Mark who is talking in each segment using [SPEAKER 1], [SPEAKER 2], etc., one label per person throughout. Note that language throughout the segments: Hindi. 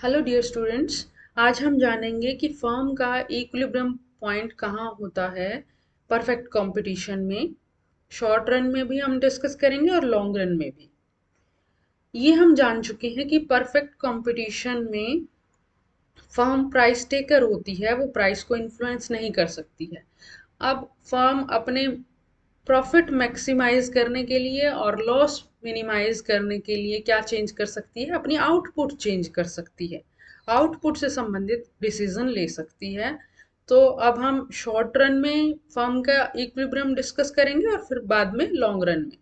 [SPEAKER 1] Hello dear students. आज हम जानेंगे कि फर्म का इक्विलिब्रियम पॉइंट कहाँ होता है परफेक्ट कंपटीशन में। शॉर्ट रन में भी हम डिस्कस करेंगे और लॉन्ग रन में भी। ये हम जान चुके हैं कि परफेक्ट कंपटीशन में फर्म प्राइस टेकर होती है, वो प्राइस को इन्फ्लुएंस नहीं कर सकती है। अब फर्म अपने प्रॉफिट मैक्सिमाइज करने के लिए और लॉस मिनिमाइज करने के लिए क्या चेंज कर सकती है? अपनी आउटपुट चेंज कर सकती है, आउटपुट से संबंधित डिसीजन ले सकती है। तो अब हम शॉर्ट रन में फर्म का इक्विलिब्रियम डिस्कस करेंगे और फिर बाद में लॉन्ग रन में।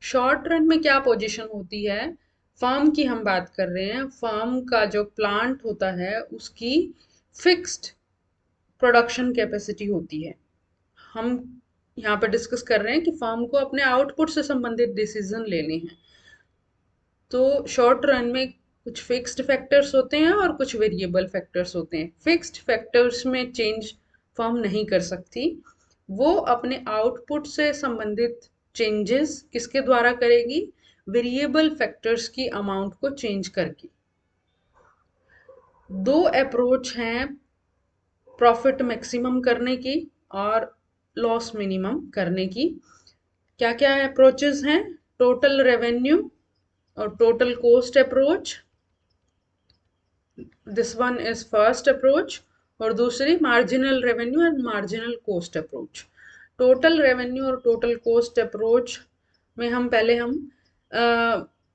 [SPEAKER 1] शॉर्ट रन में क्या पोजीशन होती है? फर्म की हम बात कर रहे हैं। फर्म का जो प्लांट होता है उसकी फिक्स्ड प्रोडक्शन कैपेसिटी होती है। हम यहाँ पर डिस्कस कर रहे हैं कि फर्म को अपने आउटपुट से संबंधित डिसीजन लेने हैं। तो शॉर्ट रन में कुछ फिक्स्ड फैक्टर्स होते हैं और कुछ वेरिएबल फैक्टर्स होते हैं। फिक्स्ड फैक्टर्स में चेंज फर्म नहीं कर सकती। वो अपने आउटपुट से संबंधित चेंजेस किसके द्वारा करेगी? वेरिएबल फैक्टर्स की अमाउंट को चेंज करके। दो अप्रोच हैं प्रॉफिट मैक्सिमम करने की और लॉस मिनिमम करने की। क्या क्या अप्रोचेस हैं? टोटल रेवेन्यू और total cost approach, this one is first approach. और दूसरी marginal revenue and marginal cost approach. Total revenue और टोटल कॉस्ट अप्रोच में हम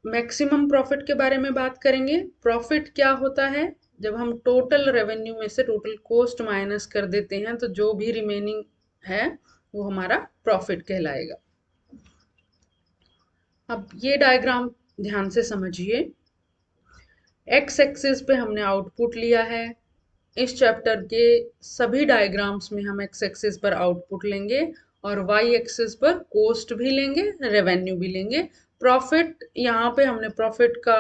[SPEAKER 1] मैक्सिमम प्रॉफिट के बारे में बात करेंगे। प्रॉफिट क्या होता है? जब हम टोटल रेवेन्यू में से टोटल कॉस्ट माइनस कर देते हैं तो जो भी रिमेनिंग है वो हमारा प्रॉफिट कहलाएगा। अब ये डायग्राम ध्यान से समझिए। एक्स एक्सिस पे हमने आउटपुट लिया है। इस चैप्टर के सभी डायग्राम्स में हम एक्स एक्सिस पर आउटपुट लेंगे और वाई एक्सिस पर कॉस्ट भी लेंगे, रेवेन्यू भी लेंगे। प्रॉफिट, यहाँ पे हमने प्रॉफिट का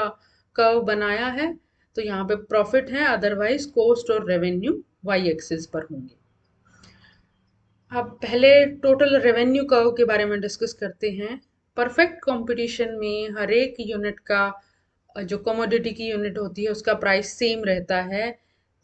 [SPEAKER 1] कर्व बनाया है तो यहाँ पे प्रॉफिट है, अदरवाइज कॉस्ट और रेवेन्यू वाई एक्सिस पर होंगे। अब पहले टोटल रेवेन्यू कर्व के बारे में डिस्कस करते हैं। परफेक्ट कंपटीशन में हर एक यूनिट का जो कमोडिटी की यूनिट होती है उसका प्राइस सेम रहता है।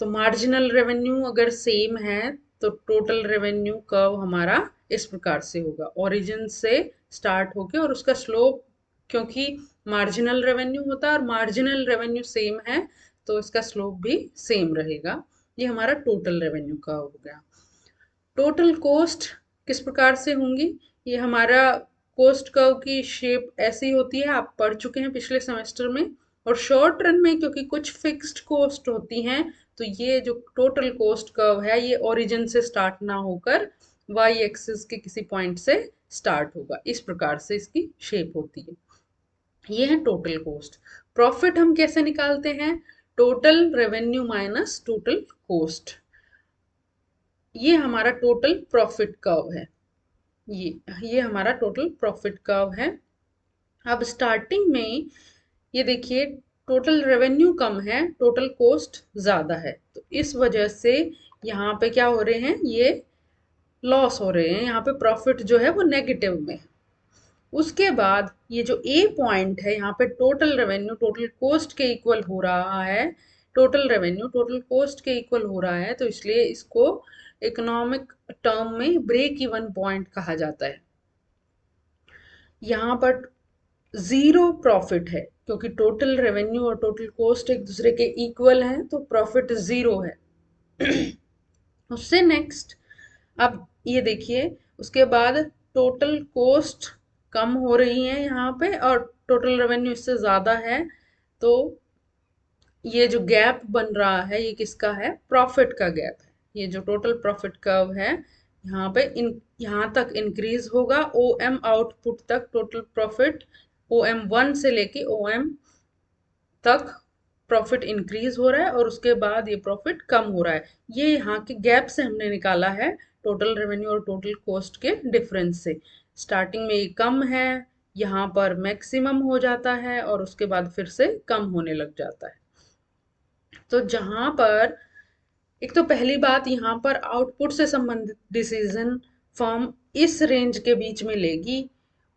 [SPEAKER 1] तो मार्जिनल रेवेन्यू अगर सेम है तो टोटल रेवेन्यू कर्व हमारा इस प्रकार से होगा, ओरिजिन से स्टार्ट होके और उसका स्लोप, क्योंकि मार्जिनल रेवेन्यू होता है और मार्जिनल रेवेन्यू सेम है तो इसका स्लोप भी सेम रहेगा। ये हमारा टोटल रेवेन्यू कर्व हो गया। टोटल कॉस्ट किस प्रकार से होंगी? ये हमारा कॉस्ट कर्व की शेप ऐसी होती है, आप पढ़ चुके हैं पिछले सेमेस्टर में। और शॉर्ट रन में क्योंकि कुछ फिक्स्ड कॉस्ट होती हैं तो ये जो टोटल कॉस्ट कर्व है ये ओरिजिन से स्टार्ट ना होकर वाई एक्सिस के किसी पॉइंट से स्टार्ट होगा। इस प्रकार से इसकी शेप होती है। ये है टोटल कॉस्ट। प्रॉफिट हम कैसे निकालते हैं? Total revenue minus total cost. ये हमारा टोटल प्रॉफिट कर्व है। ये हमारा टोटल प्रॉफिट कर्व है। अब स्टार्टिंग में ये देखिए, टोटल रेवेन्यू कम है, टोटल कॉस्ट ज़्यादा है, तो इस वजह से यहाँ पे क्या हो रहे हैं? ये लॉस हो रहे हैं। यहाँ पे प्रॉफिट जो है वो नेगेटिव में है। उसके बाद ये जो ए पॉइंट है यहाँ पे टोटल रेवेन्यू टोटल कॉस्ट के इक्वल हो रहा है। टोटल रेवेन्यू टोटल कॉस्ट के इक्वल हो रहा है तो इसलिए इसको इकोनॉमिक टर्म में ब्रेक इवन पॉइंट कहा जाता है। यहाँ पर जीरो प्रॉफिट है क्योंकि टोटल रेवेन्यू और टोटल कॉस्ट एक दूसरे के इक्वल हैं तो प्रॉफिट जीरो है। उससे नेक्स्ट, अब ये देखिए, उसके बाद टोटल कॉस्ट कम हो रही है यहाँ पे और टोटल रेवेन्यू इससे ज़्यादा है। तो ये जो गैप बन रहा है ये किसका है? प्रॉफिट का गैप है। ये जो टोटल प्रॉफिट कर्व है यहाँ पे यहाँ तक इंक्रीज होगा ओ एम आउटपुट तक। टोटल प्रॉफिट OM1 से लेके OM तक प्रॉफिट इंक्रीज हो रहा है और उसके बाद ये प्रॉफिट कम हो रहा है। ये यहाँ के गैप से हमने निकाला है, टोटल रेवेन्यू और टोटल कॉस्ट के डिफरेंस से। स्टार्टिंग में ये कम है, यहाँ पर मैक्सिमम हो जाता है और उसके बाद फिर से कम होने लग जाता है। तो जहाँ पर एक तो पहली बात, यहाँ पर आउटपुट से संबंधित डिसीजन फर्म इस रेंज के बीच में लेगी,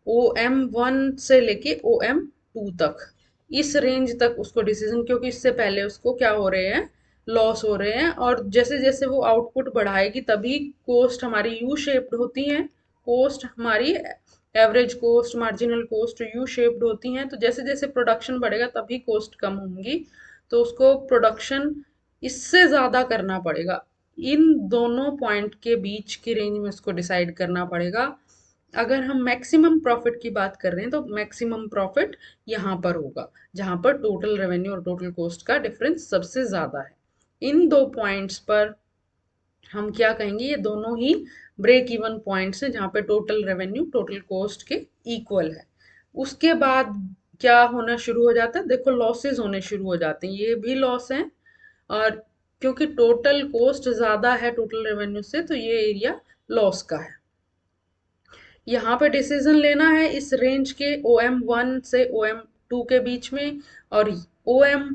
[SPEAKER 1] OM1 से लेके OM2 तक। इस रेंज तक उसको डिसीजन, क्योंकि इससे पहले उसको क्या हो रहे हैं, लॉस हो रहे हैं। और जैसे जैसे वो आउटपुट बढ़ाएगी तभी कोस्ट हमारी यू शेप्ड होती हैं। कोस्ट हमारी average cost, marginal cost U shaped होती हैं। तो जैसे जैसे प्रोडक्शन बढ़ेगा तभी कोस्ट कम होंगी। तो उसको प्रोडक्शन इससे ज़्यादा करना पड़ेगा, इन दोनों पॉइंट के बीच की रेंज में उसको डिसाइड करना पड़ेगा। अगर हम मैक्सिमम प्रॉफिट की बात कर रहे हैं तो मैक्सिमम प्रॉफिट यहाँ पर होगा, जहाँ पर टोटल रेवेन्यू और टोटल कोस्ट का डिफरेंस सबसे ज़्यादा है। इन दो पॉइंट्स पर हम क्या कहेंगे, ये दोनों ही ब्रेक इवन पॉइंट्स हैं जहाँ पे टोटल रेवेन्यू टोटल कॉस्ट के इक्वल है। उसके बाद क्या होना शुरू हो जाता है, देखो लॉसेस होने शुरू हो जाते हैं, ये भी लॉस है। और क्योंकि टोटल कॉस्ट ज़्यादा है टोटल रेवेन्यू से, तो ये एरिया लॉस का है। यहाँ पे डिसीजन लेना है इस रेंज के OM1 से OM2 के बीच में, और OM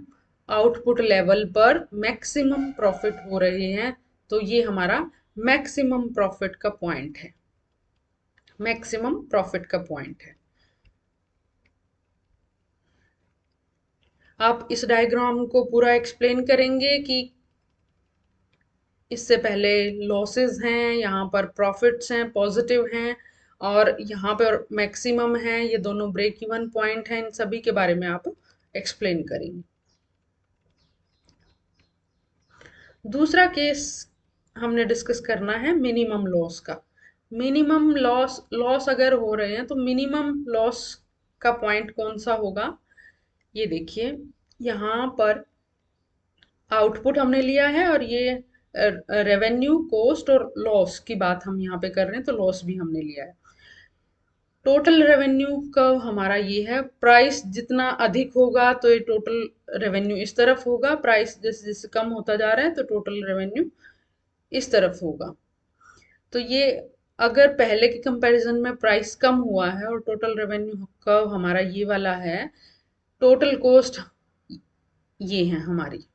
[SPEAKER 1] आउटपुट लेवल पर मैक्सिमम प्रॉफिट हो रहे हैं। तो ये हमारा मैक्सिमम प्रॉफिट का पॉइंट है, मैक्सिमम प्रॉफिट का पॉइंट है। आप इस डायग्राम को पूरा एक्सप्लेन करेंगे कि इससे पहले लॉसेस हैं, यहाँ पर प्रॉफिट्स हैं, पॉजिटिव हैं, और यहाँ पर मैक्सिमम है, ये दोनों ब्रेक इवन पॉइंट हैं। इन सभी के बारे में आप एक्सप्लेन करेंगे। दूसरा केस हमने डिस्कस करना है मिनिमम लॉस का। मिनिमम लॉस, लॉस अगर हो रहे हैं तो मिनिमम लॉस का पॉइंट कौन सा होगा, ये देखिए। यहाँ पर आउटपुट हमने लिया है, और ये रेवेन्यू, कोस्ट और लॉस की बात हम यहाँ पे कर रहे हैं, तो लॉस भी हमने लिया है। टोटल रेवेन्यू का हमारा ये है, प्राइस जितना अधिक होगा तो ये टोटल रेवेन्यू इस तरफ होगा, प्राइस जैसे जैसे कम होता जा रहा है तो टोटल रेवेन्यू इस तरफ होगा। तो ये अगर पहले के कंपैरिजन में प्राइस कम हुआ है और टोटल रेवेन्यू कर्व हमारा ये वाला है, टोटल कॉस्ट ये है हमारी,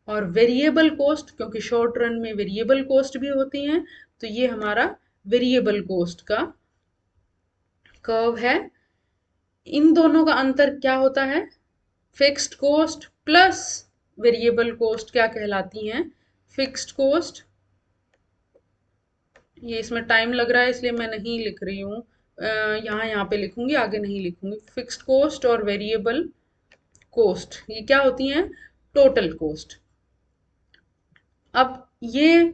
[SPEAKER 1] और वेरिएबल कॉस्ट, क्योंकि शॉर्ट रन में वेरिएबल कॉस्ट भी होती हैं, तो ये हमारा वेरिएबल कॉस्ट का कर्व है। इन दोनों का अंतर क्या होता है, fixed cost plus variable cost क्या कहलाती हैं, फिक्स्ड कॉस्ट। ये इसमें टाइम लग रहा है इसलिए मैं नहीं लिख रही हूँ, यहाँ पे लिखूंगी, आगे नहीं लिखूंगी। फिक्स्ड कॉस्ट और वेरिएबल कॉस्ट ये क्या होती हैं, टोटल कॉस्ट। अब ये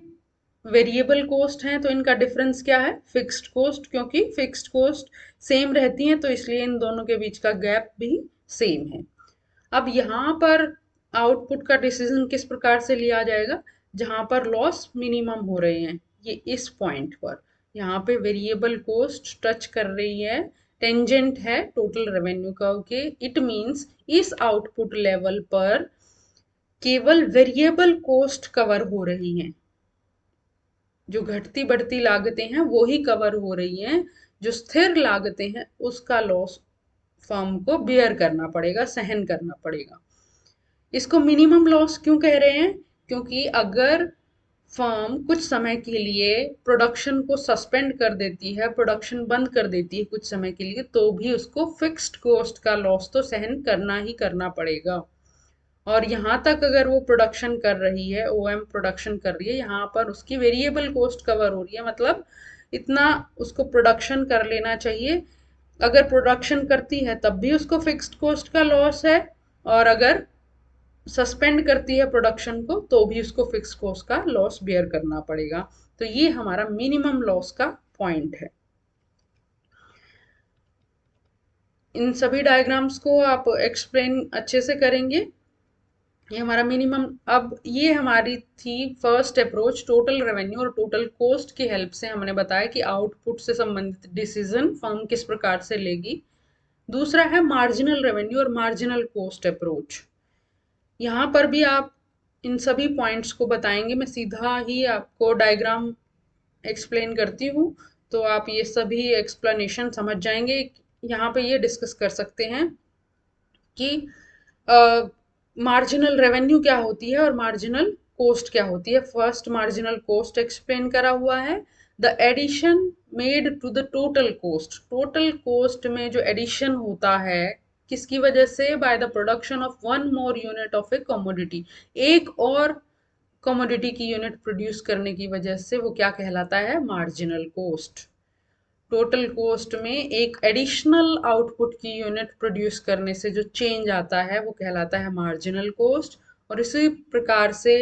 [SPEAKER 1] वेरिएबल कॉस्ट हैं तो इनका डिफरेंस क्या है, फिक्स्ड कॉस्ट, क्योंकि फिक्स्ड कॉस्ट सेम रहती हैं तो इसलिए इन दोनों के बीच का गैप भी सेम है। अब यहाँ पर आउटपुट का डिसीजन किस प्रकार से लिया जाएगा, जहाँ पर लॉस मिनिमम हो रहे हैं, ये इस पॉइंट पर यहाँ पे वेरिएबल कॉस्ट टच कर रही है, टेंजेंट है टोटल रेवेन्यू कर्व के। इट मींस इस आउटपुट लेवल पर केवल वेरिएबल कॉस्ट कवर हो रही हैं, जो घटती बढ़ती लागतें हैं वो ही कवर हो रही हैं, जो स्थिर लागतें हैं उसका लॉस फर्म को बियर करना पड़ेगा, सहन करना पड़ेगा। इसको मिनिमम लॉस क्यों कह रहे हैं, क्योंकि अगर फर्म कुछ समय के लिए प्रोडक्शन को सस्पेंड कर देती है, प्रोडक्शन बंद कर देती है कुछ समय के लिए, तो भी उसको फिक्स्ड कॉस्ट का लॉस तो सहन करना ही करना पड़ेगा। और यहाँ तक अगर वो प्रोडक्शन कर रही है, OM प्रोडक्शन कर रही है, यहाँ पर उसकी वेरिएबल कॉस्ट कवर हो रही है, मतलब इतना उसको प्रोडक्शन कर लेना चाहिए। अगर प्रोडक्शन करती है तब भी उसको फिक्स्ड कॉस्ट का लॉस है, और अगर सस्पेंड करती है प्रोडक्शन को तो भी उसको फिक्स्ड कॉस्ट का लॉस बियर करना पड़ेगा। तो ये हमारा मिनिमम लॉस का पॉइंट है। इन सभी डायग्राम्स को आप एक्सप्लेन अच्छे से करेंगे। ये हमारा मिनिमम, अब ये हमारी थी फर्स्ट अप्रोच, टोटल रेवेन्यू और टोटल कॉस्ट की हेल्प से हमने बताया कि आउटपुट से संबंधित डिसीजन फर्म किस प्रकार से लेगी। दूसरा है मार्जिनल रेवेन्यू और मार्जिनल कॉस्ट अप्रोच। यहाँ पर भी आप इन सभी पॉइंट्स को बताएंगे, मैं सीधा ही आपको डायग्राम एक्सप्लेन करती हूँ तो आप ये सभी एक्सप्लेनेशन समझ जाएंगे। यहाँ पे ये डिस्कस कर सकते हैं कि मार्जिनल रेवेन्यू क्या होती है और मार्जिनल कॉस्ट क्या होती है। फर्स्ट मार्जिनल कॉस्ट एक्सप्लेन करा हुआ है, the addition made to the total cost. Total cost में जो एडिशन होता है किसकी वजह से? By the production of one more unit of a commodity, एक और कमोडिटी की यूनिट प्रोड्यूस करने की वजह से, वो क्या कहलाता है? Marginal coast. टोटल कोस्ट में एक एडिशनल आउटपुट की यूनिट प्रोड्यूस करने से जो चेंज आता है वो कहलाता है मार्जिनल कोस्ट। और इसी प्रकार से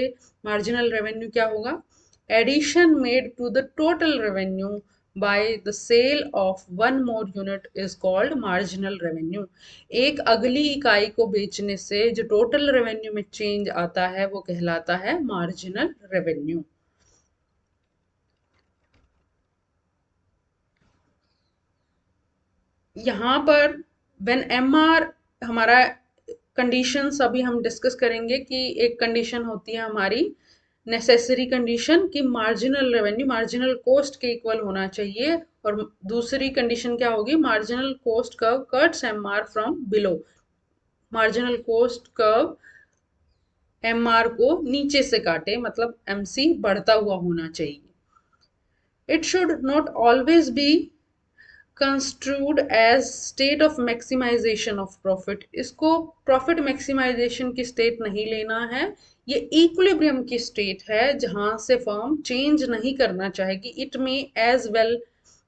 [SPEAKER 1] मार्जिनल रेवेन्यू क्या होगा? Addition made to the total revenue by the sale of one more unit is called marginal revenue. एक अगली इकाई को बेचने से जो टोटल रेवेन्यू में चेंज आता है वो कहलाता है मार्जिनल रेवेन्यू। यहाँ पर व्हेन MR हमारा कंडीशंस अभी हम डिस्कस करेंगे कि एक कंडीशन होती है हमारी नेसेसरी कंडीशन कि मार्जिनल रेवेन्यू मार्जिनल कोस्ट के इक्वल होना चाहिए, और दूसरी कंडीशन क्या होगी? Marginal cost curve cuts MR from below. Marginal cost curve MR को नीचे से काटे, मतलब MC बढ़ता हुआ होना चाहिए। It should not always be construed as state of maximization of profit। इसको प्रॉफिट मैक्सिमाइजेशन की स्टेट नहीं लेना है, ये इक्विलिब्रियम की स्टेट है जहां से फर्म चेंज नहीं करना चाहेगी। It may as well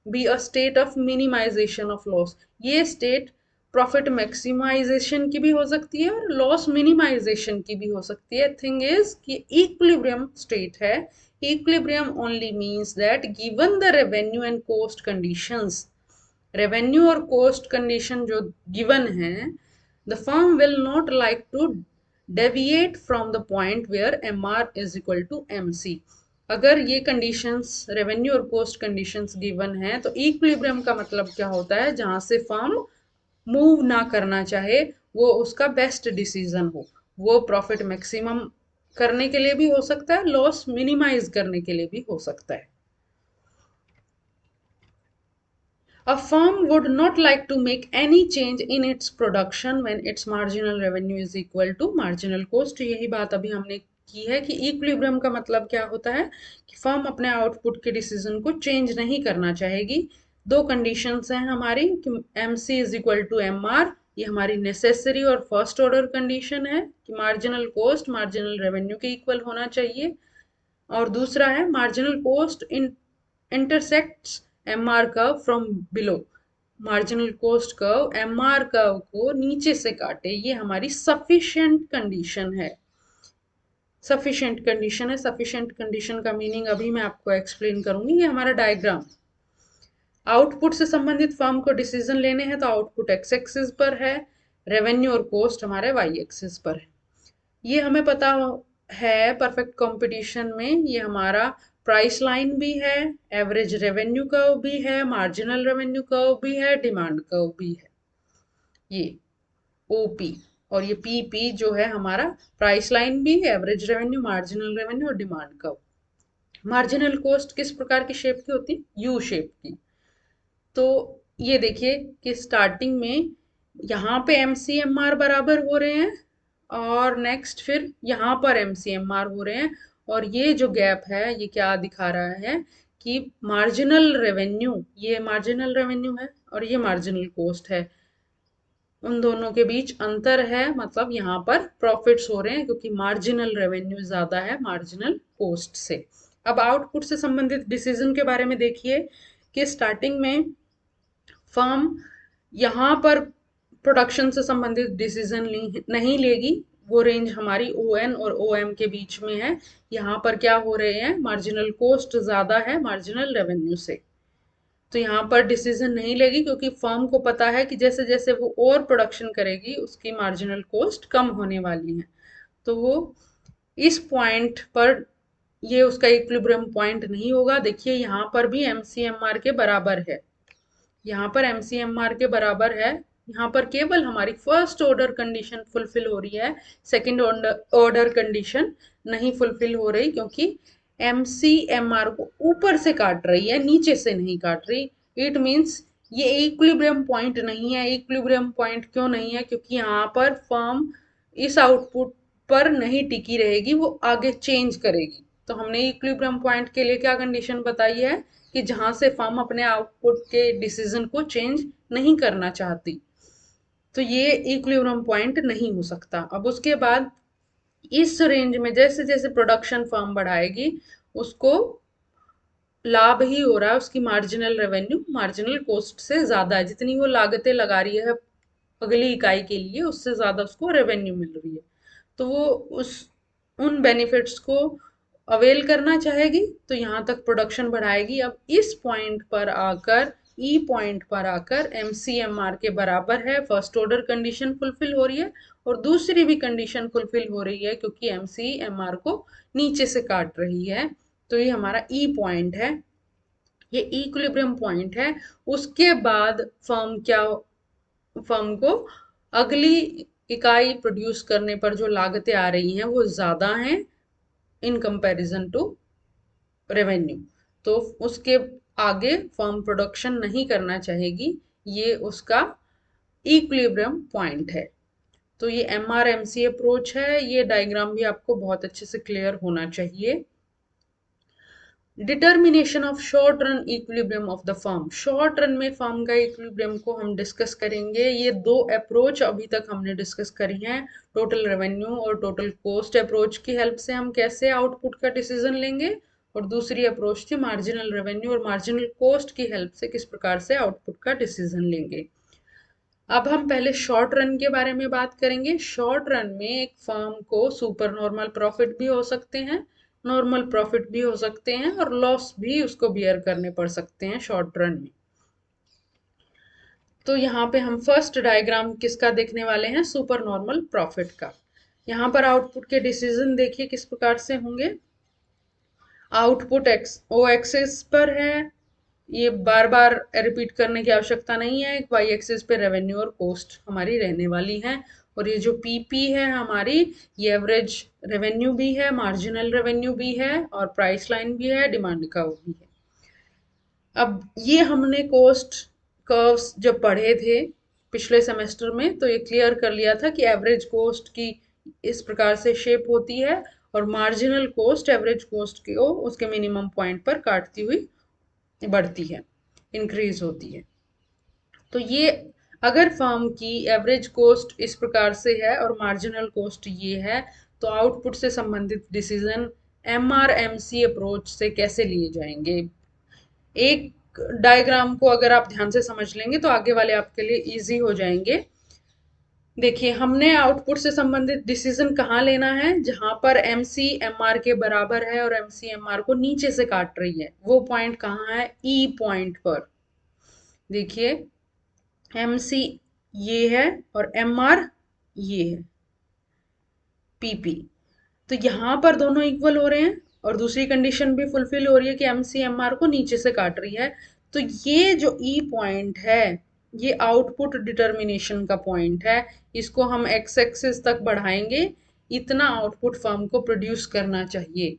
[SPEAKER 1] be a state of minimisation of loss. ये स्टेट प्रॉफिट मैक्सिमाइजेशन की भी हो सकती है और लॉस मिनिमाइजेशन की भी हो सकती है। थिंग इज कि इक्विलिब्रियम स्टेट है। Equilibrium only means that given the revenue and cost conditions, revenue और कोस्ट कंडीशन जो गिवन है, the firm will not like to deviate from the point where MR is equal to MC। अगर ये कंडीशंस रेवेन्यू और कोस्ट कंडीशंस गिवन है तो इक्विलिब्रियम का मतलब क्या होता है? जहां से फर्म मूव ना करना चाहे, वो उसका बेस्ट डिसीजन हो। वो प्रॉफिट मैक्सिमम करने के लिए भी हो सकता है, लॉस मिनिमाइज करने के लिए भी हो सकता है। A firm would not like to make any change in its production when its marginal revenue is equal to marginal cost। यही बात अभी हमने की है कि इक्विलिब्रियम का मतलब क्या होता है कि फर्म अपने आउटपुट के डिसीजन को चेंज नहीं करना चाहेगी। दो कंडीशंस हैं हमारी कि MC is equal to MR, ये हमारी नेसेसरी और फर्स्ट ऑर्डर कंडीशन है कि मार्जिनल कोस्ट मार्जिनल रेवेन्यू के इक्वल होना चाहिए। और दूसरा है marginal cost intersects MR curve from below. Marginal cost curve MR curve को नीचे से काटे, ये हमारी सफिशिएंट कंडीशन है। सफिशिएंट कंडीशन है। सफिशिएंट कंडीशन का मीनिंग अभी मैं आपको एक्सप्लेन करूंगी। ये हमारा डायग्राम, आउटपुट से संबंधित फर्म को डिसीजन लेने हैं तो आउटपुट एक्स एक्सिस पर है, रेवेन्यू और कोस्ट हमारे वाई एक्सिस पर है। ये हमें पता है परफेक्ट कंपटीशन में ये हमारा प्राइस लाइन भी है, एवरेज रेवेन्यू कर्व भी है, मार्जिनल रेवेन्यू कर्व भी है, डिमांड कर्व भी है। ये OP और ये PP जो है हमारा प्राइस लाइन भी, एवरेज रेवेन्यू, मार्जिनल रेवेन्यू और डिमांड कर्व। मार्जिनल कोस्ट किस प्रकार की शेप की होती है? यू शेप की। तो ये देखिए कि स्टार्टिंग में यहाँ पे MCMR बराबर हो रहे हैं और नेक्स्ट फिर यहाँ पर MCMR हो रहे हैं, और ये जो गैप है ये क्या दिखा रहा है कि मार्जिनल रेवेन्यू, ये मार्जिनल रेवेन्यू है और ये मार्जिनल कोस्ट है, उन दोनों के बीच अंतर है, मतलब यहाँ पर प्रॉफिट्स हो रहे हैं क्योंकि मार्जिनल रेवेन्यू ज्यादा है मार्जिनल कोस्ट से। अब आउटपुट से संबंधित डिसीजन के बारे में देखिए कि स्टार्टिंग में फर्म यहाँ पर प्रोडक्शन से संबंधित डिसीजन नहीं लेगी, वो रेंज हमारी ON और OM के बीच में है। यहाँ पर क्या हो रहे हैं? मार्जिनल कोस्ट ज्यादा है मार्जिनल रेवेन्यू से, तो यहाँ पर डिसीजन नहीं लेगी क्योंकि फर्म को पता है कि जैसे जैसे वो और प्रोडक्शन करेगी उसकी मार्जिनल कोस्ट कम होने वाली है। तो वो इस पॉइंट पर ये उसका इक्विलिब्रियम पॉइंट नहीं होगा। देखिए यहाँ पर भी MCMR के बराबर है, यहाँ पर MCMR के बराबर है, यहाँ पर केवल हमारी फर्स्ट ऑर्डर कंडीशन फुलफिल हो रही है, सेकंड ऑर्डर कंडीशन नहीं फुलफिल हो रही क्योंकि MCMR को ऊपर से काट रही है, नीचे से नहीं काट रही। इट मीन्स ये इक्विलिब्रियम पॉइंट नहीं है। इक्विलिब्रियम पॉइंट क्यों नहीं है? क्योंकि यहाँ पर फर्म इस आउटपुट पर नहीं टिकी रहेगी, वो आगे चेंज करेगी। तो हमने इक्विलिब्रियम पॉइंट के लिए क्या कंडीशन बताई है कि जहां से फर्म अपने आउटपुट के डिसीजन को चेंज नहीं करना चाहती। तो ये इक्विलिब्रियम पॉइंट नहीं हो सकता। अब उसके बाद इस रेंज में जैसे जैसे प्रोडक्शन फर्म बढ़ाएगी उसको लाभ ही हो रहा है, उसकी मार्जिनल रेवेन्यू मार्जिनल कोस्ट से ज्यादा है, जितनी वो लागतें लगा रही है अगली इकाई के लिए उससे ज्यादा उसको रेवेन्यू मिल रही है। तो वो उस उन बेनिफिट्स को अवेल करना चाहेगी, तो यहाँ तक प्रोडक्शन बढ़ाएगी। अब इस पॉइंट पर आकर ई पॉइंट पर आकर एमसीएमआर के बराबर है, फर्स्ट ऑर्डर कंडीशन फुलफिल हो रही है और दूसरी भी कंडीशन फुलफिल हो रही है क्योंकि एमसीएमआर को नीचे से काट रही है। तो ये हमारा ई पॉइंट है, ये इक्विलिब्रियम पॉइंट है। उसके बाद फर्म को अगली इकाई प्रोड्यूस करने पर जो लागतें आ रही हैं वो ज्यादा हैं इन कंपैरिजन टू रेवेन्यू, तो उसके आगे फर्म प्रोडक्शन नहीं करना चाहेगी, ये उसका इक्विलिब्रियम पॉइंट है। तो ये MRMC अप्रोच है, ये डायग्राम भी आपको बहुत अच्छे से क्लियर होना चाहिए। Determination of short run equilibrium of the firm, short run में फर्म का इक्विलिब्रियम को हम डिस्कस करेंगे। ये दो अप्रोच अभी तक हमने डिस्कस करी हैं, टोटल रेवेन्यू और टोटल कॉस्ट अप्रोच की हेल्प से हम कैसे आउटपुट का डिसीजन लेंगे, और दूसरी अप्रोच थी मार्जिनल रेवेन्यू और मार्जिनल कॉस्ट की हेल्प से किस प्रकार से आउटपुट का डिसीजन लेंगे। अब हम पहले शॉर्ट रन के बारे में बात करेंगे। शॉर्ट रन में एक फर्म को सुपर नॉर्मल प्रॉफिट भी हो सकते हैं, नॉर्मल प्रॉफिट भी हो सकते हैं और लॉस भी उसको बियर करने पड़ सकते हैं शॉर्ट रन में। तो यहाँ पे हम फर्स्ट डायग्राम किसका देखने वाले हैं, सुपर नॉर्मल प्रॉफिट का। यहाँ पर आउटपुट के डिसीजन देखिए किस प्रकार से होंगे। आउटपुट एक्स ओ एक्सिस पर है, ये बार बार रिपीट करने की आवश्यकता नहीं है, वाई एक्सिस पे रेवेन्यू और कॉस्ट हमारी रहने वाली है। और ये जो पीपी है हमारी, ये एवरेज रेवेन्यू भी है, मार्जिनल रेवेन्यू भी है और प्राइस लाइन भी है, डिमांड कर्व भी है। अब ये हमने कॉस्ट कर्व्स जब पढ़े थे पिछले सेमेस्टर में तो ये क्लियर कर लिया था कि एवरेज कॉस्ट की इस प्रकार से शेप होती है और मार्जिनल कॉस्ट एवरेज कॉस्ट को उसके मिनिमम पॉइंट पर काटती हुई बढ़ती है, इंक्रीज होती है। तो ये अगर फर्म की एवरेज कॉस्ट इस प्रकार से है और मार्जिनल कॉस्ट ये है, तो आउटपुट से संबंधित डिसीजन MRMC अप्रोच से कैसे लिए जाएंगे। एक डायग्राम को अगर आप ध्यान से समझ लेंगे तो आगे वाले आपके लिए इजी हो जाएंगे। देखिए हमने आउटपुट से संबंधित डिसीजन कहाँ लेना है, जहां पर MCMR के बराबर है और MCMR को नीचे से काट रही है, वो पॉइंट कहाँ है, ई पॉइंट पर। देखिए MC ये है और MR ये है, PP। तो यहाँ पर दोनों इक्वल हो रहे हैं और दूसरी कंडीशन भी फुलफिल हो रही है कि MCMR को नीचे से काट रही है। तो ये जो ई पॉइंट है ये आउटपुट डिटर्मिनेशन का पॉइंट है, इसको हम एक्स एक्सिस तक बढ़ाएंगे, इतना आउटपुट फर्म को प्रोड्यूस करना चाहिए।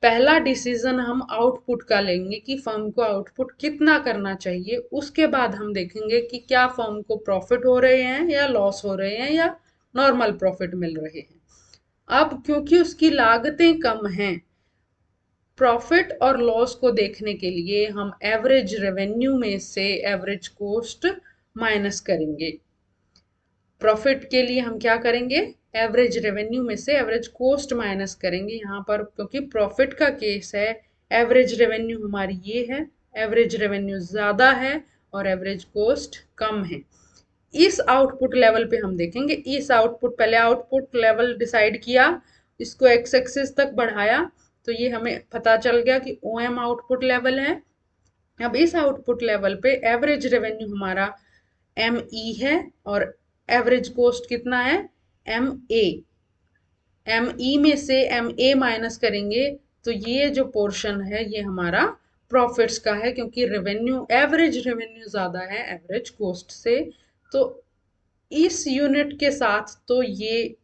[SPEAKER 1] पहला डिसीजन हम आउटपुट का लेंगे कि फर्म को आउटपुट कितना करना चाहिए, उसके बाद हम देखेंगे कि क्या फर्म को प्रॉफिट हो रहे हैं या लॉस हो रहे हैं या नॉर्मल प्रॉफिट मिल रहे हैं। अब क्योंकि उसकी लागतें कम हैं, प्रॉफिट और लॉस को देखने के लिए हम एवरेज रेवेन्यू में से एवरेज कॉस्ट माइनस करेंगे। प्रॉफिट के लिए हम क्या करेंगे, एवरेज रेवेन्यू में से एवरेज कॉस्ट माइनस करेंगे। यहाँ पर क्योंकि प्रॉफिट का केस है, एवरेज रेवेन्यू हमारी ये है, एवरेज रेवेन्यू ज़्यादा है और एवरेज कॉस्ट कम है। इस आउटपुट लेवल पे हम देखेंगे, इस आउटपुट पहले आउटपुट लेवल डिसाइड किया, इसको एक्स एक्सिस तक बढ़ाया, तो ये हमें पता चल गया कि OM आउटपुट लेवल है। अब इस आउटपुट लेवल पे एवरेज रेवेन्यू हमारा ME है और एवरेज कॉस्ट कितना है, MA। ME में से MA माइनस करेंगे तो ये जो पोर्शन है ये हमारा प्रॉफिट्स का है, क्योंकि रेवेन्यू एवरेज रेवेन्यू ज़्यादा है एवरेज कॉस्ट से। तो इस यूनिट के साथ तो ये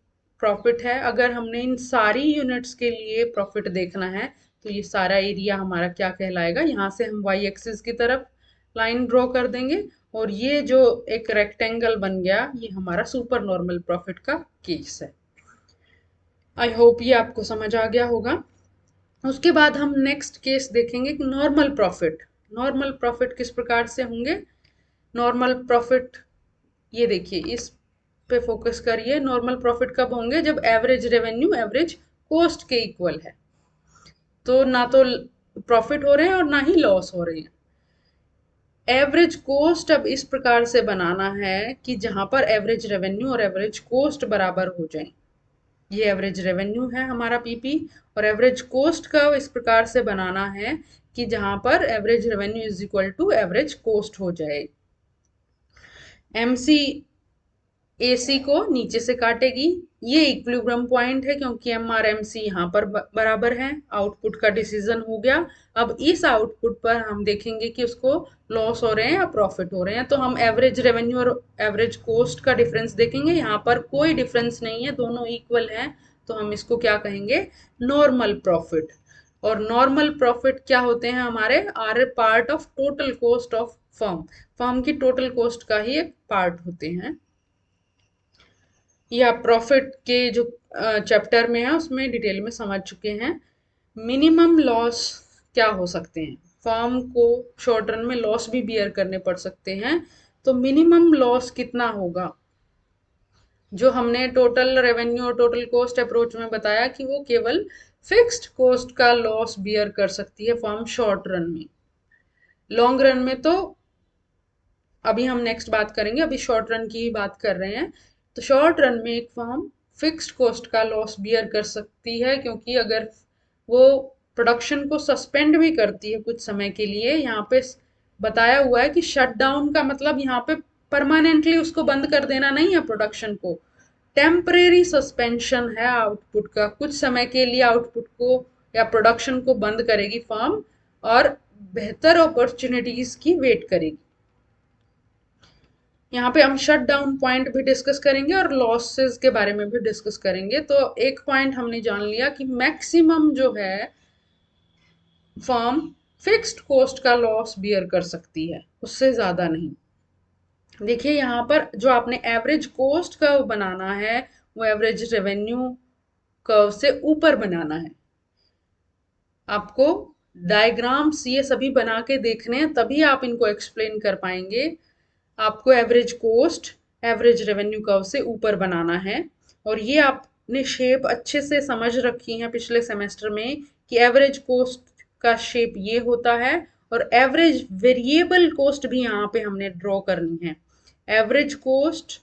[SPEAKER 1] प्रॉफिट है। अगर हमने इन सारी यूनिट्स के लिए प्रॉफिट देखना है तो ये सारा एरिया हमारा क्या कहलाएगा, यहाँ से हम वाई एक्सिस की तरफ लाइन ड्रॉ कर देंगे और ये जो एक रेक्टेंगल बन गया ये हमारा सुपर नॉर्मल प्रॉफिट का केस है। आई होप ये आपको समझ आ गया होगा। उसके बाद हम नेक्स्ट केस देखेंगे कि नॉर्मल प्रॉफिट। नॉर्मल प्रॉफिट किस प्रकार से होंगे, नॉर्मल प्रॉफिट ये देखिए, इस पे फोकस करिए। नॉर्मल प्रॉफिट कब होंगे? जब एवरेज रेवेन्यू एवरेज कोस्ट के इक्वल है, तो ना तो प्रॉफिट हो रहे हैं और ना ही लॉस हो रहे हैं। एवरेज कोस्ट अब इस प्रकार से बनाना है कि जहां पर एवरेज रेवेन्यू और एवरेज कोस्ट बराबर हो जाए। ये एवरेज रेवेन्यू है हमारा पीपी, और एवरेज कोस्ट का इस प्रकार से बनाना है कि जहां पर average revenue is equal to average cost हो जाए। एमसी एसी को नीचे से काटेगी। ये इक्विलिब्रियम पॉइंट है क्योंकि एम आर एम सी यहाँ पर बराबर है। आउटपुट का डिसीजन हो गया। अब इस आउटपुट पर हम देखेंगे कि उसको लॉस हो रहे हैं या प्रॉफिट हो रहे हैं। तो हम एवरेज रेवेन्यू और एवरेज कोस्ट का डिफरेंस देखेंगे। यहाँ पर कोई डिफरेंस नहीं है, दोनों इक्वल हैं, तो हम इसको क्या कहेंगे? Normal profit. और नॉर्मल प्रॉफिट क्या होते हैं हमारे? Are a part of total cost of firm. Firm की टोटल कॉस्ट का ही एक पार्ट होते हैं। या प्रॉफिट के जो चैप्टर में है उसमें डिटेल में समझ चुके हैं। मिनिमम लॉस क्या हो सकते हैं? फर्म को शॉर्ट रन में लॉस भी बियर करने पड़ सकते हैं, तो मिनिमम लॉस कितना होगा? जो हमने टोटल रेवेन्यू और टोटल कॉस्ट अप्रोच में बताया कि वो केवल फिक्स्ड कॉस्ट का लॉस बियर कर सकती है फर्म शॉर्ट रन में। लॉन्ग रन में तो अभी हम नेक्स्ट बात करेंगे, अभी शॉर्ट रन की ही बात कर रहे हैं। तो शॉर्ट रन में एक फर्म फिक्स्ड कॉस्ट का लॉस बियर कर सकती है, क्योंकि अगर वो प्रोडक्शन को सस्पेंड भी करती है कुछ समय के लिए, यहाँ पे बताया हुआ है कि शट डाउन का मतलब यहाँ पे परमानेंटली उसको बंद कर देना नहीं है प्रोडक्शन को। टेम्परेरी सस्पेंशन है आउटपुट का, कुछ समय के लिए आउटपुट को या प्रोडक्शन को बंद करेगी फर्म, और बेहतर अपॉर्चुनिटीज की वेट करेगी। यहाँ पे हम शट डाउन पॉइंट भी डिस्कस करेंगे और लॉसेस के बारे में भी डिस्कस करेंगे। तो एक पॉइंट हमने जान लिया कि मैक्सिमम जो है फर्म फिक्स्ड कॉस्ट का लॉस बियर कर सकती है, उससे ज्यादा नहीं। देखिए यहाँ पर जो आपने एवरेज कॉस्ट कर्व बनाना है वो एवरेज रेवेन्यू कर्व से ऊपर बनाना है। आपको डायग्राम्स ये सभी बना के देखने हैं, तभी आप इनको एक्सप्लेन कर पाएंगे। आपको average cost average revenue curve से ऊपर बनाना है। और ये आपने शेप अच्छे से समझ रखी है पिछले सेमेस्टर में कि एवरेज कोस्ट का शेप ये होता है, और एवरेज वेरिएबल कोस्ट भी यहाँ पे हमने ड्रॉ करनी है। एवरेज कोस्ट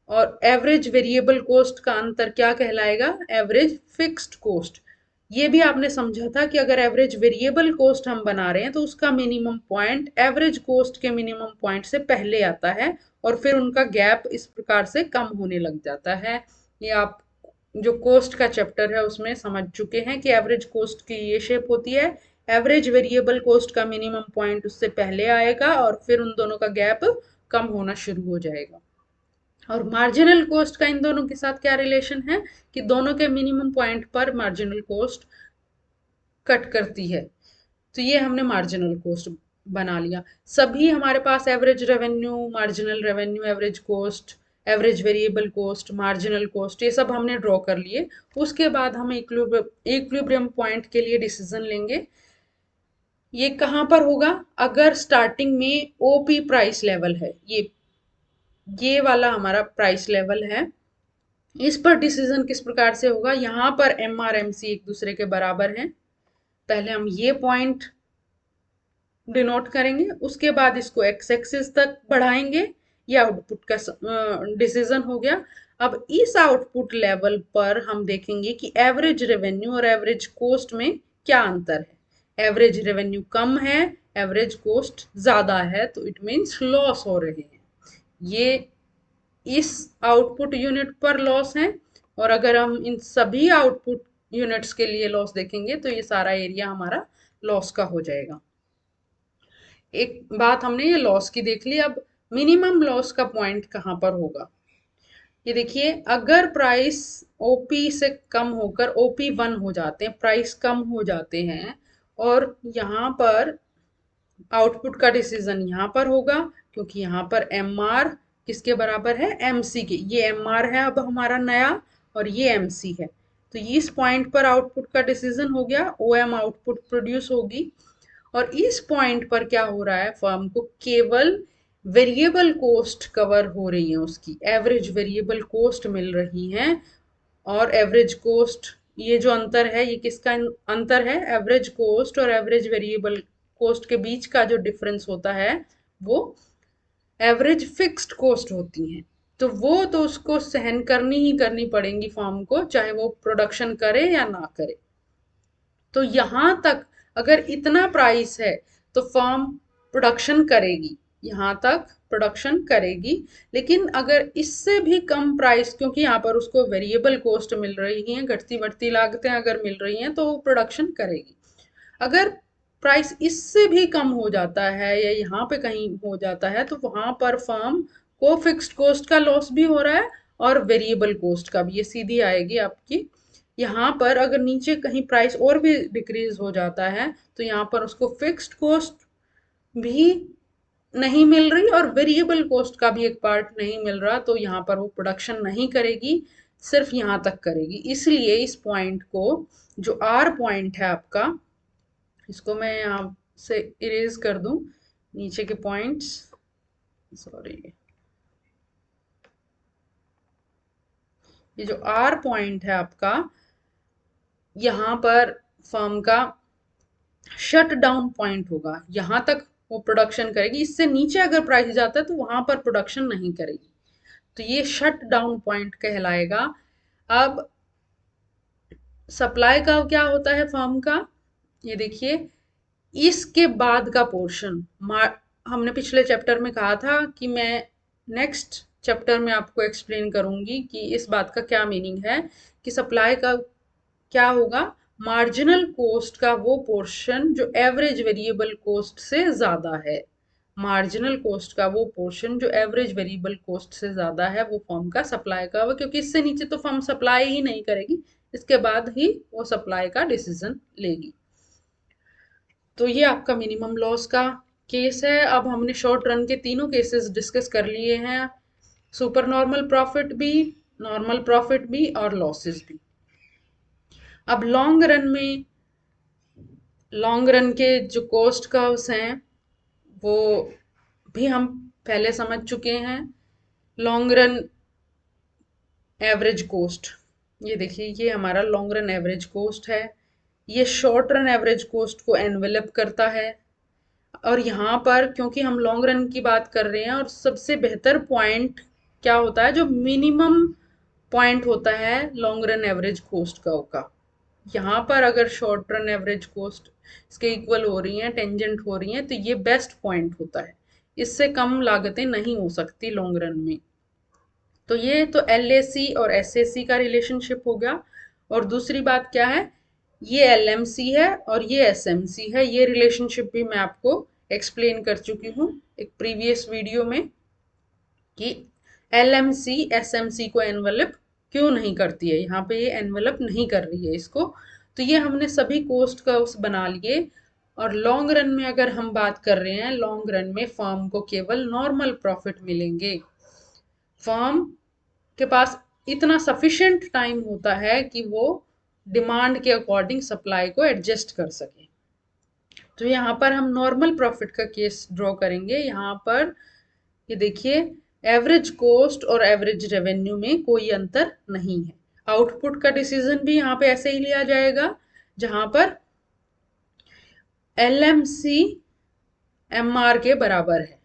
[SPEAKER 1] और एवरेज वेरिएबल कोस्ट का अंतर क्या कहलाएगा? Average fixed cost. ये भी आपने समझा था कि अगर एवरेज वेरिएबल कोस्ट हम बना रहे हैं तो उसका मिनिमम पॉइंट एवरेज कोस्ट के मिनिमम पॉइंट से पहले आता है, और फिर उनका गैप इस प्रकार से कम होने लग जाता है। ये आप जो कोस्ट का चैप्टर है उसमें समझ चुके हैं कि एवरेज कोस्ट की ये शेप होती है। एवरेज वेरिएबल कोस्ट का मिनिमम पॉइंट उससे पहले आएगा और फिर उन दोनों का गैप कम होना शुरू हो जाएगा। और मार्जिनल कॉस्ट का इन दोनों के साथ क्या रिलेशन है कि दोनों के मिनिमम पॉइंट पर मार्जिनल कॉस्ट कट करती है। तो ये हमने मार्जिनल कॉस्ट बना लिया। सभी हमारे पास average revenue, marginal revenue, average cost, average variable cost, marginal cost, ये सब हमने ड्रॉ कर लिए। उसके बाद हम इक्विलिब्रियम पॉइंट के लिए डिसीजन लेंगे। ये कहाँ पर होगा? अगर स्टार्टिंग में ओपी प्राइस लेवल है, ये वाला हमारा प्राइस लेवल है, इस पर डिसीजन किस प्रकार से होगा? यहाँ पर एम आर एम सी एक दूसरे के बराबर हैं। पहले हम ये पॉइंट डिनोट करेंगे, उसके बाद इसको एक्स एक्सिस तक बढ़ाएंगे। ये आउटपुट का डिसीजन हो गया। अब इस आउटपुट लेवल पर हम देखेंगे कि एवरेज रेवेन्यू और एवरेज कोस्ट में क्या अंतर है। एवरेज रेवेन्यू कम है, एवरेज कोस्ट ज्यादा है, तो इट मीन्स लॉस हो रहे हैं। ये इस आउटपुट यूनिट पर लॉस है, और अगर हम इन सभी आउटपुट यूनिट्स के लिए लॉस देखेंगे तो ये सारा एरिया हमारा लॉस का हो जाएगा। एक बात हमने ये लॉस की देख ली। अब मिनिमम लॉस का पॉइंट कहाँ पर होगा? ये देखिए, अगर प्राइस ओपी से कम होकर ओपी 1 हो जाते हैं, प्राइस कम हो जाते हैं, और यहाँ पर आउटपुट का डिसीजन यहाँ पर होगा, क्योंकि यहाँ पर एम आर किसके बराबर है? एम सी के। ये एम आर है अब हमारा नया, और ये एम सी है। तो इस पॉइंट पर आउटपुट का डिसीजन हो गया, ओ एम आउटपुट प्रोड्यूस होगी। और इस पॉइंट पर क्या हो रहा है? फर्म को केवल वेरिएबल कोस्ट कवर हो रही है, उसकी एवरेज वेरिएबल कोस्ट मिल रही है। और एवरेज कोस्ट, ये जो अंतर है ये किसका अंतर है? एवरेज कोस्ट और एवरेज वेरिएबल कोस्ट के बीच का जो डिफरेंस होता है वो एवरेज फिक्स्ड कॉस्ट होती हैं। तो वो तो उसको सहन करनी ही करनी पड़ेंगी फर्म को, चाहे वो प्रोडक्शन करे या ना करे। तो यहाँ तक अगर इतना प्राइस है तो फर्म प्रोडक्शन करेगी, यहाँ तक प्रोडक्शन करेगी। लेकिन अगर इससे भी कम प्राइस, क्योंकि यहाँ पर उसको वेरिएबल कॉस्ट मिल रही है, घटती बढ़ती लागतें अगर मिल रही हैं तो वो प्रोडक्शन करेगी। अगर प्राइस इससे भी कम हो जाता है या यहाँ पे कहीं हो जाता है तो वहां पर फर्म को फिक्स्ड कॉस्ट का लॉस भी हो रहा है और वेरिएबल कॉस्ट का भी, ये सीधी आएगी आपकी। यहाँ पर अगर नीचे कहीं प्राइस और भी डिक्रीज हो जाता है तो यहाँ पर उसको फिक्स्ड कॉस्ट भी नहीं मिल रही और वेरिएबल कॉस्ट का भी एक पार्ट नहीं मिल रहा, तो यहाँ पर वो प्रोडक्शन नहीं करेगी, सिर्फ यहाँ तक करेगी। इसलिए इस पॉइंट को, जो आर पॉइंट है आपका, इसको मैं यहाँ से इरेज कर दूं, नीचे के पॉइंट्स, सॉरी, ये जो आर पॉइंट है आपका, यहाँ पर फर्म का शट डाउन पॉइंट होगा, यहाँ तक वो प्रोडक्शन करेगी, इससे नीचे अगर प्राइस जाता है तो वहां पर प्रोडक्शन नहीं करेगी, तो ये शट डाउन पॉइंट कहलाएगा। अब सप्लाई का क्या होता है फर्म का, ये देखिए, इसके बाद का पोर्शन, हमने पिछले चैप्टर में कहा था कि मैं नेक्स्ट चैप्टर में आपको एक्सप्लेन करूंगी कि इस बात का क्या मीनिंग है कि सप्लाई का क्या होगा। मार्जिनल कॉस्ट का वो पोर्शन जो एवरेज वेरिएबल कॉस्ट से ज़्यादा है, मार्जिनल कॉस्ट का वो पोर्शन जो एवरेज वेरिएबल कॉस्ट से ज़्यादा है, वो फर्म का सप्लाई का होगा, क्योंकि इससे नीचे तो फर्म सप्लाई ही नहीं करेगी, इसके बाद ही वो सप्लाई का डिसीजन लेगी। तो ये आपका मिनिमम लॉस का केस है। अब हमने शॉर्ट रन के तीनों केसेस डिस्कस कर लिए हैं, सुपर नॉर्मल प्रॉफिट भी, नॉर्मल प्रॉफिट भी और लॉसेस भी। अब लॉन्ग रन में, लॉन्ग रन के जो कॉस्ट कर्व्स हैं वो भी हम पहले समझ चुके हैं। लॉन्ग रन एवरेज कॉस्ट, ये देखिए, ये हमारा लॉन्ग रन एवरेज कॉस्ट है, ये शॉर्ट रन एवरेज कॉस्ट को एनवेलप करता है। और यहाँ पर क्योंकि हम लॉन्ग रन की बात कर रहे हैं, और सबसे बेहतर पॉइंट क्या होता है, जो मिनिमम पॉइंट होता है लॉन्ग रन एवरेज कॉस्ट का होगा। यहाँ पर अगर शॉर्ट रन एवरेज कॉस्ट इसके इक्वल हो रही हैं, टेंजेंट हो रही हैं, तो ये बेस्ट पॉइंट होता है, इससे कम लागतें नहीं हो सकती लॉन्ग रन में। तो ये तो LAC और SAC का रिलेशनशिप हो गया। और दूसरी बात क्या है, ये LMC है और ये SMC है, ये रिलेशनशिप भी मैं आपको एक्सप्लेन कर चुकी हूँ एक प्रीवियस वीडियो में कि LMC SMC को एनवलप क्यों नहीं करती है, यहाँ पे ये एनवलप नहीं कर रही है इसको। तो ये हमने सभी कोस्ट कर्व्स बना लिए। और लॉन्ग रन में अगर हम बात कर रहे हैं, लॉन्ग रन में फर्म को केवल नॉर्मल प्रॉफिट मिलेंगे, फर्म के पास इतना सफिशिएंट टाइम होता है कि वो डिमांड के अकॉर्डिंग सप्लाई को एडजस्ट कर सके। तो यहाँ पर हम नॉर्मल प्रॉफिट का केस ड्रॉ करेंगे। यहाँ पर ये देखिए, एवरेज कॉस्ट और एवरेज रेवेन्यू में कोई अंतर नहीं है। आउटपुट का डिसीजन भी यहाँ पे ऐसे ही लिया जाएगा, जहां पर LMC MR के बराबर है,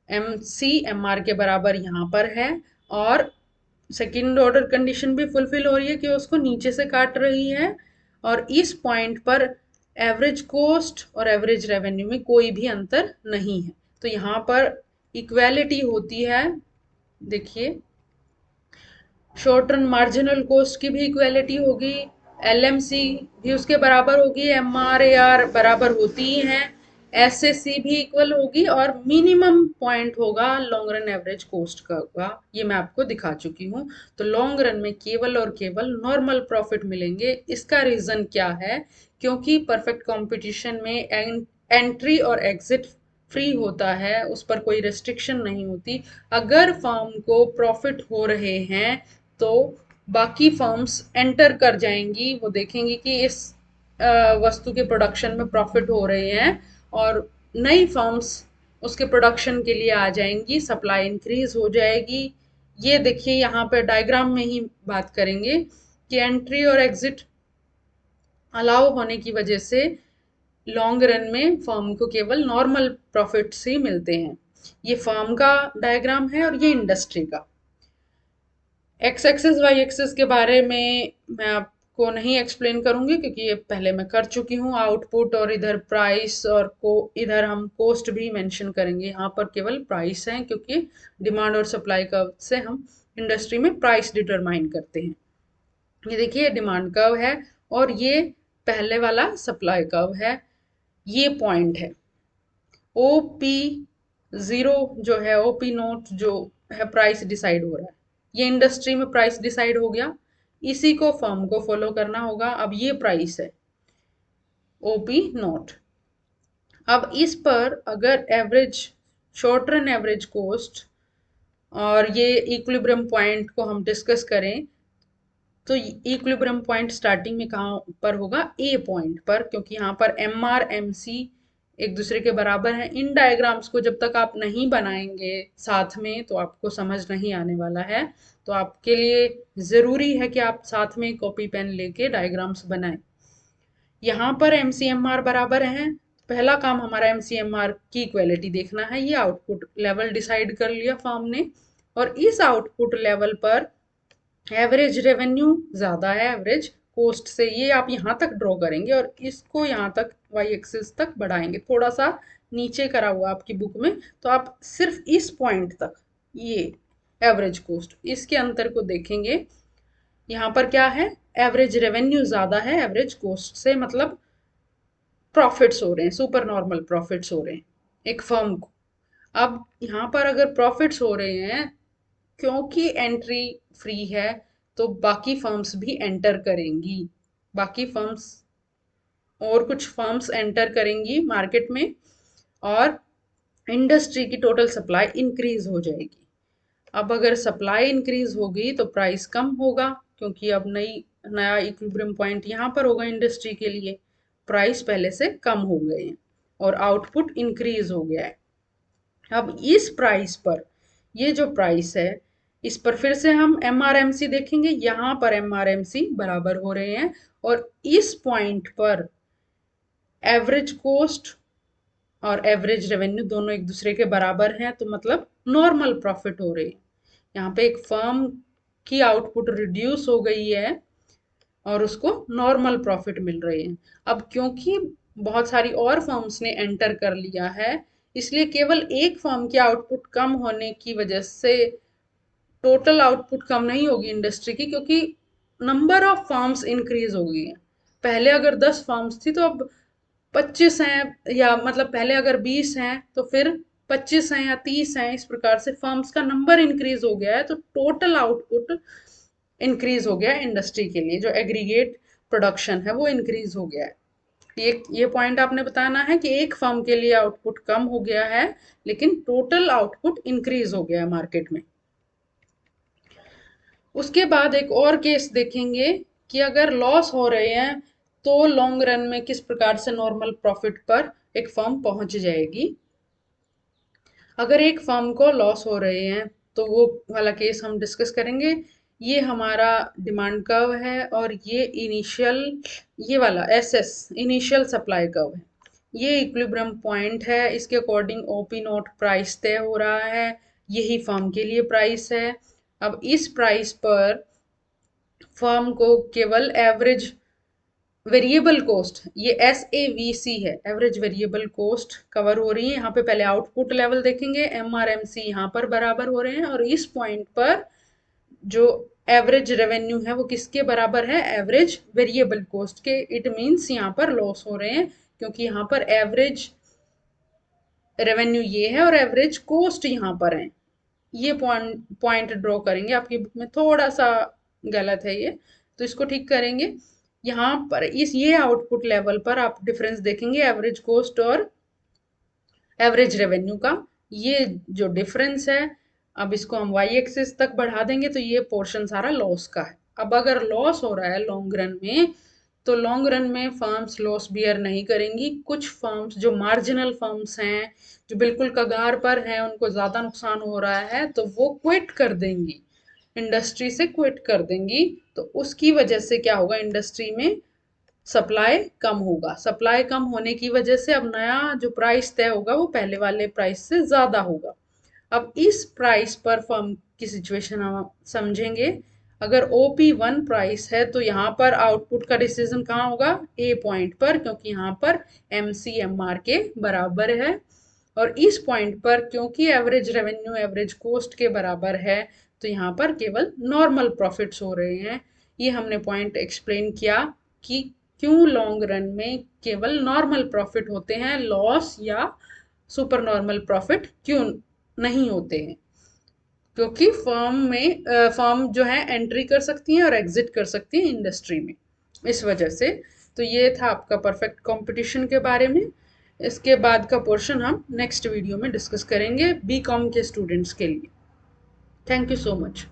[SPEAKER 1] MC MR के बराबर यहाँ पर है, और सेकेंड ऑर्डर कंडीशन भी फुलफिल हो रही है कि उसको नीचे से काट रही है, और इस पॉइंट पर एवरेज कॉस्ट और एवरेज रेवेन्यू में कोई भी अंतर नहीं है। तो यहाँ पर इक्वेलिटी होती है, देखिए, शॉर्ट रन मार्जिनल कॉस्ट की भी इक्वेलिटी होगी, LMC भी उसके बराबर होगी, MR AR बराबर होती ही हैं, SAC भी इक्वल होगी, और मिनिमम पॉइंट होगा लॉन्ग रन एवरेज कॉस्ट का, ये मैं आपको दिखा चुकी हूँ। तो लॉन्ग रन में केवल और केवल नॉर्मल प्रॉफिट मिलेंगे। इसका रीज़न क्या है, क्योंकि परफेक्ट कंपटीशन में एंट्री और एग्जिट फ्री होता है, उस पर कोई रेस्ट्रिक्शन नहीं होती। अगर फर्म को प्रॉफिट हो रहे हैं तो बाकी फर्म्स एंटर कर जाएंगी, वो देखेंगी कि इस वस्तु के प्रोडक्शन में प्रॉफिट हो रहे हैं, और नई फर्म्स उसके प्रोडक्शन के लिए आ जाएंगी, सप्लाई इंक्रीज हो जाएगी। ये देखिए यहाँ पे डायग्राम में ही बात करेंगे कि एंट्री और एग्जिट अलाउ होने की वजह से लॉन्ग रन में फर्म को केवल नॉर्मल प्रॉफिट्स ही मिलते हैं। ये फर्म का डायग्राम है और ये इंडस्ट्री का। एक्स एक्सिस वाई एक्सिस के बारे में मैं आपको नहीं एक्सप्लेन करूंगी क्योंकि ये पहले मैं कर चुकी हूँ। आउटपुट और इधर प्राइस और इधर हम कोस्ट भी मेंशन करेंगे। यहाँ पर केवल प्राइस है क्योंकि डिमांड और सप्लाई कर्व से हम इंडस्ट्री में प्राइस डिटरमाइन करते हैं। ये देखिए डिमांड कर्व है और ये पहले वाला सप्लाई कर्व है। ये पॉइंट है OP0 जो है, OP0 जो है प्राइस डिसाइड हो रहा है। ये इंडस्ट्री में प्राइस डिसाइड हो गया, इसी को फर्म को फॉलो करना होगा। अब ये प्राइस है OP0। अब इस पर अगर average short run average cost और ये इक्विलिब्रियम पॉइंट को हम डिस्कस करें तो इक्विलिब्रियम पॉइंट स्टार्टिंग में कहाँ पर होगा, ए पॉइंट पर, क्योंकि यहाँ पर MR MC एक दूसरे के बराबर हैं। इन डायग्राम्स को जब तक आप नहीं बनाएंगे साथ में तो आपको समझ नहीं आने वाला है। तो आपके लिए ज़रूरी है कि आप साथ में कॉपी पेन लेके डायग्राम्स बनाएं। यहाँ पर MCMR बराबर हैं। पहला काम हमारा MCMR की इक्वलिटी देखना है। ये आउटपुट लेवल डिसाइड कर लिया फर्म ने और इस आउटपुट लेवल पर एवरेज रेवेन्यू ज़्यादा है एवरेज कोस्ट से। ये आप यहाँ तक ड्रॉ करेंगे और इसको यहाँ तक वाई एक्सिस तक बढ़ाएंगे। थोड़ा सा नीचे करा हुआ आपकी बुक में, तो आप सिर्फ इस पॉइंट तक ये एवरेज कोस्ट इसके अंतर को देखेंगे। यहाँ पर क्या है, एवरेज रेवेन्यू ज़्यादा है एवरेज कोस्ट से, मतलब प्रॉफिट्स हो रहे हैं, सुपर नॉर्मल प्रॉफिट्स हो रहे हैं एक फर्म को। अब यहाँ पर अगर प्रॉफिट्स हो रहे हैं क्योंकि एंट्री फ्री है तो बाकी फर्म्स भी एंटर करेंगी। बाकी फर्म्स और कुछ फर्म्स एंटर करेंगी मार्केट में और इंडस्ट्री की टोटल सप्लाई इंक्रीज हो जाएगी। अब अगर सप्लाई इंक्रीज होगी तो प्राइस कम होगा क्योंकि अब नया इक्विलिब्रियम पॉइंट यहाँ पर होगा इंडस्ट्री के लिए। प्राइस पहले से कम हो गए हैं और आउटपुट इंक्रीज हो गया है। अब इस प्राइस पर, ये जो प्राइस है इस पर फिर से हम MRMC देखेंगे। यहाँ पर MRMC बराबर हो रहे हैं और इस पॉइंट पर एवरेज कोस्ट और एवरेज रेवेन्यू दोनों एक दूसरे के बराबर हैं, तो मतलब नॉर्मल प्रॉफिट हो रहे हैं। यहाँ पे एक फर्म की आउटपुट रिड्यूस हो गई है और उसको नॉर्मल प्रॉफिट मिल रही है। अब क्योंकि बहुत सारी और फर्म्स ने एंटर कर लिया है इसलिए केवल एक फर्म की आउटपुट कम होने की वजह से टोटल आउटपुट कम नहीं होगी इंडस्ट्री की, क्योंकि नंबर ऑफ फर्म्स इंक्रीज हो गई है। पहले अगर 10 फर्म्स थी तो अब 25 हैं, या मतलब पहले अगर 20 हैं तो फिर 25 हैं या 30 हैं। इस प्रकार से फर्म्स का नंबर इंक्रीज हो गया है तो टोटल आउटपुट इंक्रीज हो गया है इंडस्ट्री के लिए। जो एग्रीगेट प्रोडक्शन है वो इंक्रीज हो गया है। ये पॉइंट आपने बताना है कि एक फर्म के लिए आउटपुट कम हो गया है लेकिन टोटल आउटपुट इंक्रीज हो गया है मार्केट में। उसके बाद एक और केस देखेंगे कि अगर लॉस हो रहे हैं तो लॉन्ग रन में किस प्रकार से नॉर्मल प्रॉफिट पर एक फर्म पहुंच जाएगी। अगर एक फर्म को लॉस हो रहे हैं तो वो वाला केस हम डिस्कस करेंगे। ये हमारा डिमांड कर्व है और ये इनिशियल, ये वाला SS इनिशियल सप्लाई कर्व है। ये इक्विलिब्रियम पॉइंट है, इसके अकॉर्डिंग OP0 प्राइस तय हो रहा है। यही फर्म के लिए प्राइस है। अब इस प्राइस पर फर्म को केवल एवरेज वेरिएबल कोस्ट, ये SAVC है, एवरेज वेरिएबल कोस्ट कवर हो रही है। यहाँ पे पहले आउटपुट लेवल देखेंगे, MRMC यहाँ पर बराबर हो रहे हैं और इस पॉइंट पर जो एवरेज रेवेन्यू है वो किसके बराबर है, एवरेज वेरिएबल कोस्ट के। इट मीन्स यहाँ पर लॉस हो रहे हैं क्योंकि यहाँ पर एवरेज रेवेन्यू ये है और एवरेज कोस्ट यहाँ पर है। ये पॉइंट ड्रॉ करेंगे, आपकी बुक में थोड़ा सा गलत है ये, तो इसको ठीक करेंगे। यहाँ पर ये आउटपुट लेवल पर आप डिफरेंस देखेंगे एवरेज कोस्ट और एवरेज रेवेन्यू का। ये जो डिफरेंस है अब इसको हम वाई एक्सिस तक बढ़ा देंगे तो ये पोर्शन सारा लॉस का है। अब अगर लॉस हो रहा है लॉन्ग रन में तो लॉन्ग रन में फर्म्स लॉस बियर नहीं करेंगी। कुछ फर्म्स जो मार्जिनल फर्म्स हैं, जो बिल्कुल कगार पर हैं, उनको ज़्यादा नुकसान हो रहा है तो वो क्विट कर देंगी, इंडस्ट्री से क्विट कर देंगी। तो उसकी वजह से क्या होगा, इंडस्ट्री में सप्लाई कम होगा। सप्लाई कम होने की वजह से अब नया जो प्राइस तय होगा वो पहले वाले प्राइस से ज़्यादा होगा। अब इस प्राइस पर फर्म की सिचुएशन हम समझेंगे। अगर OP1 प्राइस है तो यहाँ पर आउटपुट का डिसीजन कहाँ होगा, ए पॉइंट पर, क्योंकि यहाँ पर MCMR के बराबर है। और इस पॉइंट पर क्योंकि एवरेज रेवेन्यू एवरेज कॉस्ट के बराबर है तो यहाँ पर केवल नॉर्मल प्रॉफिट्स हो रहे हैं। ये हमने पॉइंट एक्सप्लेन किया कि क्यों लॉन्ग रन में केवल नॉर्मल प्रॉफिट होते हैं, लॉस या सुपर नॉर्मल प्रॉफिट क्यों नहीं होते हैं। क्योंकि फर्म जो है एंट्री कर सकती हैं और एग्जिट कर सकती हैं इंडस्ट्री में, इस वजह से। तो ये था आपका परफेक्ट कंपटीशन के बारे में। इसके बाद का पोर्शन हम नेक्स्ट वीडियो में डिस्कस करेंगे BCom के स्टूडेंट्स के लिए। Thank you so much.